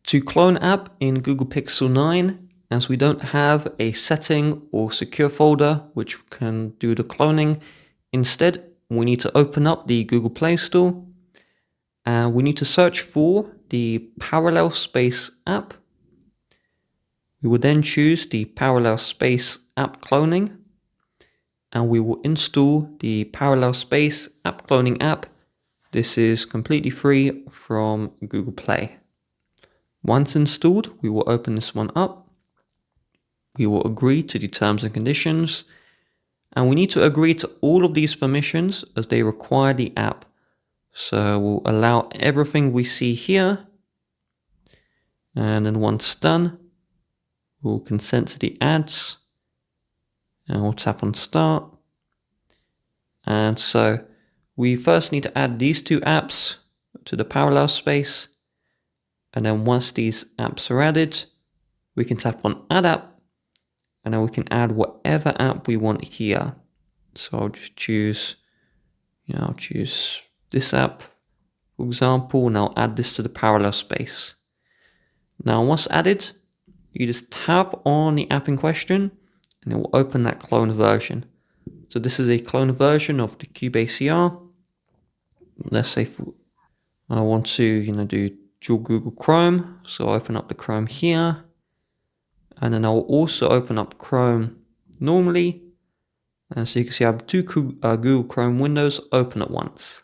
To clone app in Google Pixel 9, as we don't have a setting or secure folder which can do the cloning, instead we need to open up the Google Play Store and we need to search for the Parallel Space app. We will then choose the Parallel Space app cloning and we will install the Parallel Space app cloning app. This is completely free from Google Play. Once installed, we will open this one up. We will agree to the terms and conditions, and we need to agree to all of these permissions as they require the app. So we'll allow everything we see here, and then once done, we'll consent to the ads, and we'll tap on start. And so we first need to add these two apps to the Parallel Space. And then once these apps are added, we can tap on Add App, and then we can add whatever app we want here. So I'll just choose, I'll choose this app, for example, and I'll add this to the Parallel Space. Now, once added, you just tap on the app in question, and it will open that clone version. So this is a clone version of the Cubase CR. Let's say I want to, do dual Google Chrome, so I'll open up the Chrome here, and then I'll also open up Chrome normally, and so you can see I have two Google Chrome windows open at once.